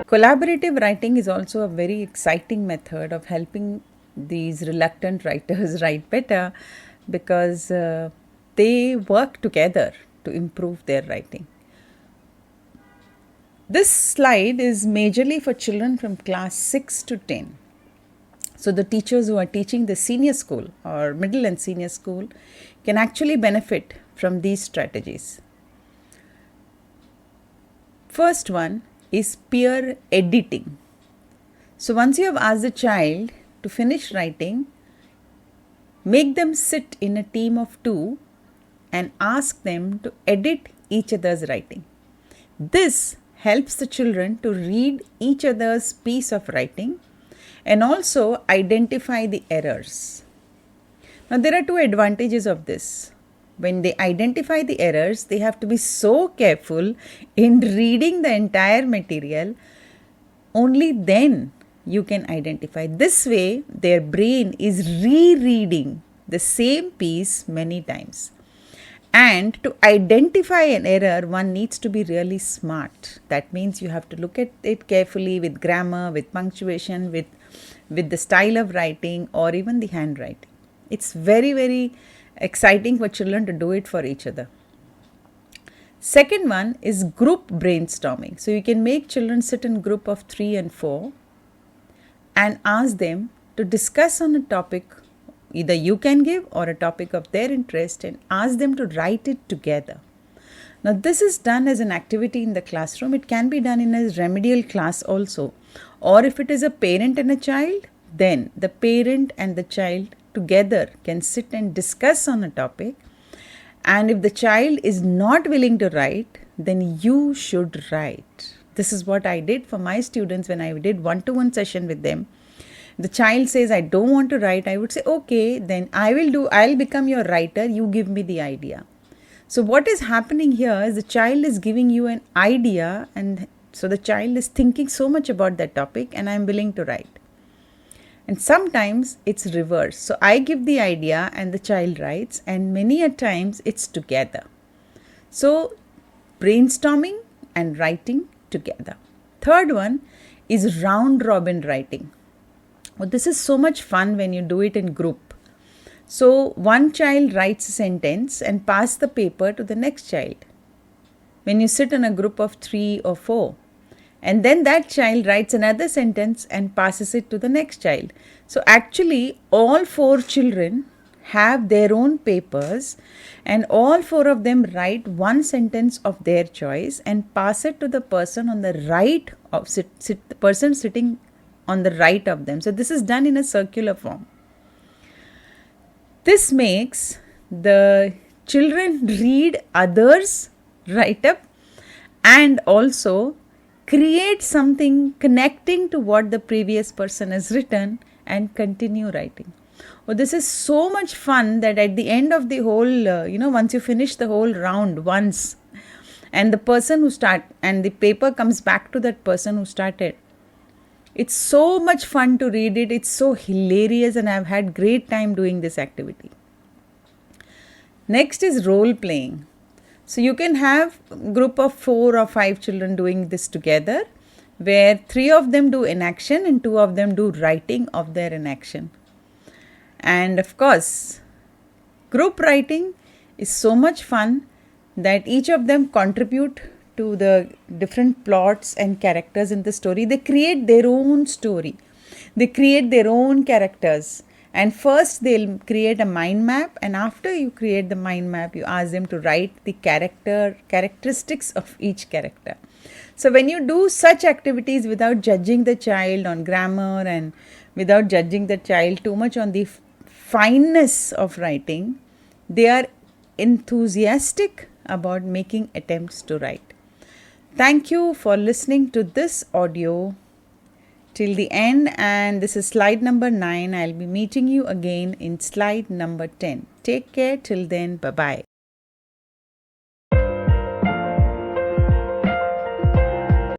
Collaborative writing is also a very exciting method of helping these reluctant writers write better because they work together to improve their writing. This slide is majorly for children from class 6 to 10. So the teachers who are teaching the senior school or middle and senior school can actually benefit from these strategies. First one is peer editing. So once you have asked the child to finish writing, make them sit in a team of 2 and ask them to edit each other's writing. This helps the children to read each other's piece of writing and also identify the errors. Now there are 2 advantages of this. When they identify the errors, they have to be so careful in reading the entire material. Only then you can identify. This way, their brain is rereading the same piece many times. And to identify an error, one needs to be really smart. That means you have to look at it carefully with grammar, with punctuation, with the style of writing or even the handwriting. It's very, very exciting for children to do it for each other. Second one is group brainstorming. So you can make children sit in group of 3 and 4 and ask them to discuss on a topic either you can give or a topic of their interest and ask them to write it together. Now this is done as an activity in the classroom. It can be done in a remedial class also. Or if it is a parent and a child, then the parent and the child together can sit and discuss on a topic. And if the child is not willing to write, then you should write. This is what I did for my students when I did one-to-one session with them. The child says, I don't want to write. I would say, okay, then I'll become your writer. You give me the idea. So what is happening here is the child is giving you an idea, and so the child is thinking so much about that topic and I'm willing to write. And sometimes it's reverse. So I give the idea and the child writes, and many a times it's together. So brainstorming and writing together. Third one is round robin writing. Well, this is so much fun when you do it in group. So one child writes a sentence and pass the paper to the next child. When you sit in a group of 3 or 4, and then that child writes another sentence and passes it to the next child. So actually all 4 children have their own papers and all 4 of them write one sentence of their choice and pass it to the person on the right of the person sitting on the right of them. So this is done in a circular form. This makes the children read others' write-up and also create something connecting to what the previous person has written and continue writing. Oh, this is so much fun that at the end of the whole, once you finish the whole round once, and the person who and the paper comes back to that person who started. It's so much fun to read it. It's so hilarious and I've had great time doing this activity. Next is role playing. So you can have a group of 4 or 5 children doing this together, where 3 of them do inaction and 2 of them do writing of their inaction. And of course, group writing is so much fun that each of them contribute to the different plots and characters in the story. They create their own story. They create their own characters. And first they'll create a mind map, and after you create the mind map, you ask them to write the characteristics of each character. So when you do such activities without judging the child on grammar and without judging the child too much on the fineness of writing, they are enthusiastic about making attempts to write. Thank you for listening to this audio till the end, and this is slide number 9. I'll be meeting you again in slide number 10. Take care till then. Bye-bye.